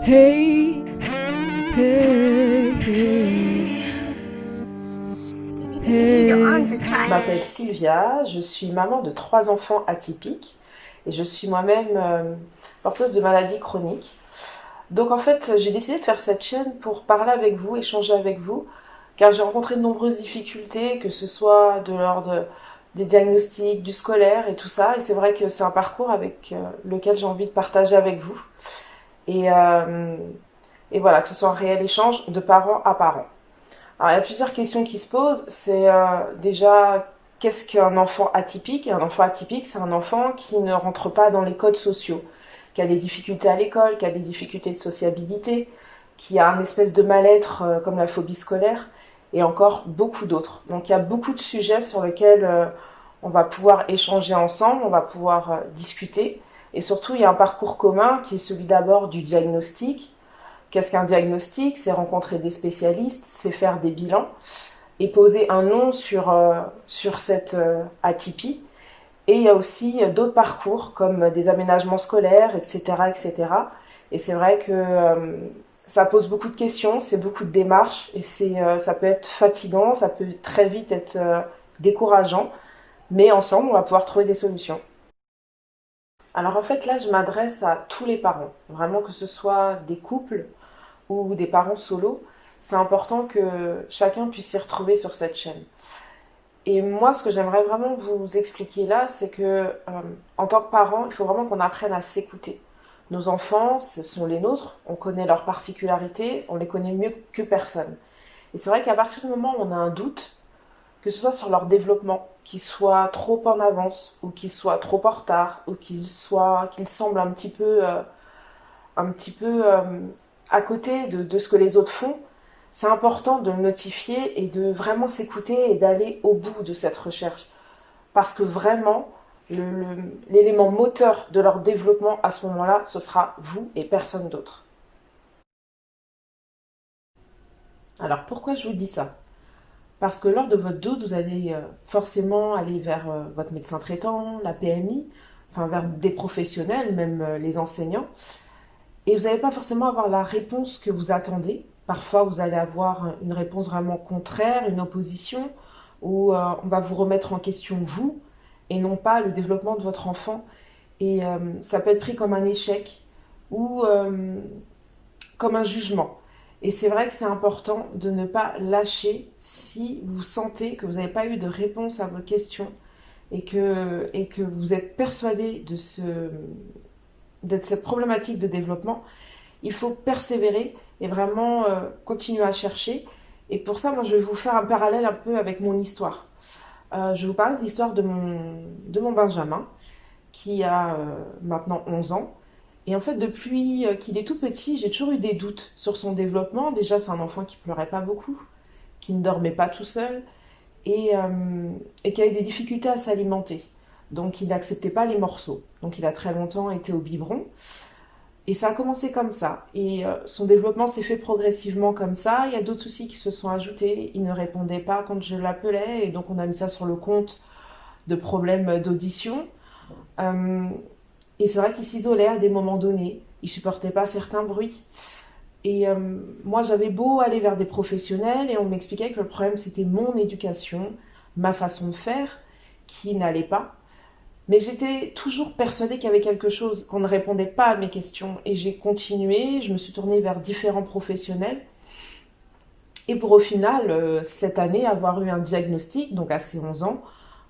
Hey, hey, hey, Je m'appelle hey. Sylvia, je suis maman de 3 enfants atypiques et je suis moi-même porteuse de maladies chroniques. Donc en fait, j'ai décidé de faire cette chaîne pour parler avec vous, échanger avec vous, car j'ai rencontré de nombreuses difficultés, que ce soit de l'ordre des diagnostics, du scolaire et tout ça. Et c'est vrai que c'est un parcours avec lequel j'ai envie de partager avec vous. Et, euh, et voilà, que ce soit un réel échange de parent à parent. Alors, il y a plusieurs questions qui se posent. C'est déjà, qu'est-ce qu'un enfant atypique? Un enfant atypique, c'est un enfant qui ne rentre pas dans les codes sociaux, qui a des difficultés à l'école, qui a des difficultés de sociabilité, qui a un espèce de mal-être comme la phobie scolaire, et encore beaucoup d'autres. Donc il y a beaucoup de sujets sur lesquels on va pouvoir échanger ensemble, on va pouvoir discuter. Et surtout, il y a un parcours commun qui est celui d'abord du diagnostic. Qu'est-ce qu'un diagnostic? C'est rencontrer des spécialistes, c'est faire des bilans et poser un nom sur cette atypie. Et il y a aussi d'autres parcours comme des aménagements scolaires, etc. etc. Et cetera. Et c'est vrai que ça pose beaucoup de questions, c'est beaucoup de démarches et ça peut être fatigant, ça peut très vite être décourageant, mais ensemble, on va pouvoir trouver des solutions. Alors en fait, là, je m'adresse à tous les parents, vraiment que ce soit des couples ou des parents solos, c'est important que chacun puisse s'y retrouver sur cette chaîne. Et moi, ce que j'aimerais vraiment vous expliquer là, c'est que en tant que parent, il faut vraiment qu'on apprenne à s'écouter. Nos enfants, ce sont les nôtres, on connaît leurs particularités, on les connaît mieux que personne. Et c'est vrai qu'à partir du moment où on a un doute, que ce soit sur leur développement, qu'ils soient trop en avance, ou qu'ils soient trop en retard, ou qu'ils semblent un petit peu à côté de ce que les autres font, c'est important de le notifier et de vraiment s'écouter et d'aller au bout de cette recherche. Parce que vraiment, l'élément moteur de leur développement à ce moment-là, ce sera vous et personne d'autre. Alors pourquoi je vous dis ça? Parce que lors de votre doute, vous allez forcément aller vers votre médecin traitant, la PMI, enfin vers des professionnels, même les enseignants. Et vous n'allez pas forcément avoir la réponse que vous attendez. Parfois, vous allez avoir une réponse vraiment contraire, une opposition, où on va vous remettre en question vous et non pas le développement de votre enfant. Et ça peut être pris comme un échec ou comme un jugement. Et c'est vrai que c'est important de ne pas lâcher si vous sentez que vous n'avez pas eu de réponse à vos questions et que vous êtes persuadé de cette problématique de développement. Il faut persévérer et vraiment continuer à chercher. Et pour ça, moi, je vais vous faire un parallèle un peu avec mon histoire. Je vais vous parler de l'histoire de mon Benjamin, qui a maintenant 11 ans. Et en fait, depuis qu'il est tout petit, j'ai toujours eu des doutes sur son développement. Déjà, c'est un enfant qui pleurait pas beaucoup, qui ne dormait pas tout seul et qui avait des difficultés à s'alimenter. Donc, il n'acceptait pas les morceaux. Donc, il a très longtemps été au biberon. Et ça a commencé comme ça. Et son développement s'est fait progressivement comme ça. Il y a d'autres soucis qui se sont ajoutés. Il ne répondait pas quand je l'appelais. Et donc on a mis ça sur le compte de problèmes d'audition. Euh, et c'est vrai qu'il s'isolait à des moments donnés. Il supportait pas certains bruits. Et moi j'avais beau aller vers des professionnels et on m'expliquait que le problème c'était mon éducation, ma façon de faire, qui n'allait pas. Mais j'étais toujours persuadée qu'il y avait quelque chose, qu'on ne répondait pas à mes questions. Et j'ai continué, je me suis tournée vers différents professionnels. Et pour au final, cette année, avoir eu un diagnostic, donc à ses 11 ans,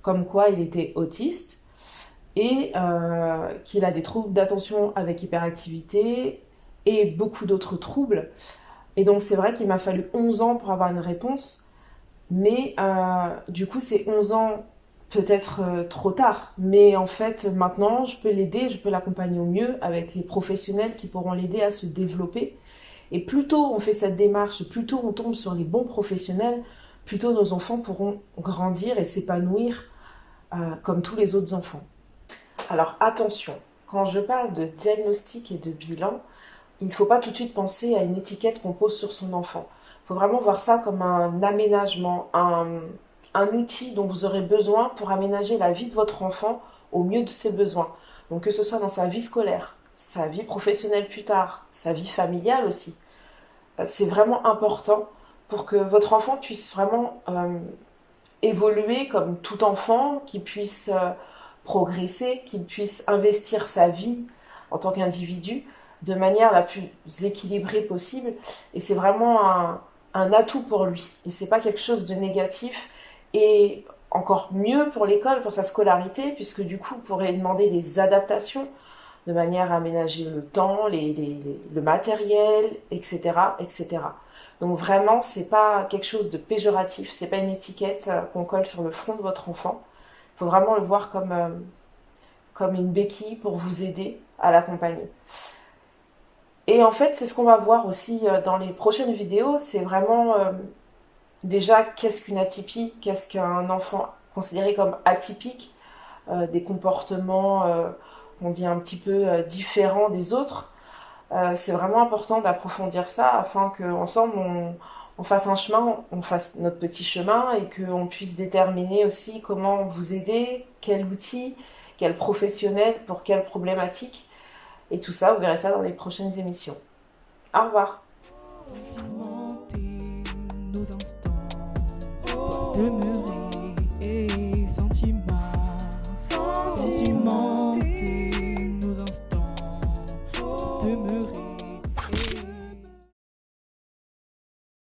comme quoi il était autiste et qu'il a des troubles d'attention avec hyperactivité et beaucoup d'autres troubles. Et donc c'est vrai qu'il m'a fallu 11 ans pour avoir une réponse. Mais du coup, c'est 11 ans peut-être trop tard. Mais en fait, maintenant, je peux l'aider, je peux l'accompagner au mieux avec les professionnels qui pourront l'aider à se développer. Et plus tôt on fait cette démarche, plus tôt on tombe sur les bons professionnels, plus tôt nos enfants pourront grandir et s'épanouir comme tous les autres enfants. Alors attention, quand je parle de diagnostic et de bilan, il ne faut pas tout de suite penser à une étiquette qu'on pose sur son enfant. Il faut vraiment voir ça comme un aménagement, un outil dont vous aurez besoin pour aménager la vie de votre enfant au mieux de ses besoins. Donc que ce soit dans sa vie scolaire, sa vie professionnelle plus tard, sa vie familiale aussi. C'est vraiment important pour que votre enfant puisse vraiment évoluer comme tout enfant, qu'il puisse progresser, qu'il puisse investir sa vie en tant qu'individu de manière la plus équilibrée possible. Et c'est vraiment un atout pour lui. Et c'est pas quelque chose de négatif. Et encore mieux pour l'école, pour sa scolarité, puisque du coup, vous pourrez demander des adaptations de manière à aménager le temps, le matériel, etc., etc. Donc vraiment, c'est pas quelque chose de péjoratif, c'est pas une étiquette qu'on colle sur le front de votre enfant. Il faut vraiment le voir comme une béquille pour vous aider à l'accompagner. Et en fait, c'est ce qu'on va voir aussi dans les prochaines vidéos, c'est vraiment déjà qu'est-ce qu'une atypie, qu'est-ce qu'un enfant considéré comme atypique, des comportements, on dit un petit peu différents des autres. C'est vraiment important d'approfondir ça afin qu'ensemble on fasse un chemin, on fasse notre petit chemin et qu'on puisse déterminer aussi comment vous aider, quel outil, quel professionnel, pour quelle problématique. Et tout ça, vous verrez ça dans les prochaines émissions. Au revoir. Sentimenter nos instants doivent demeurer et sentiments.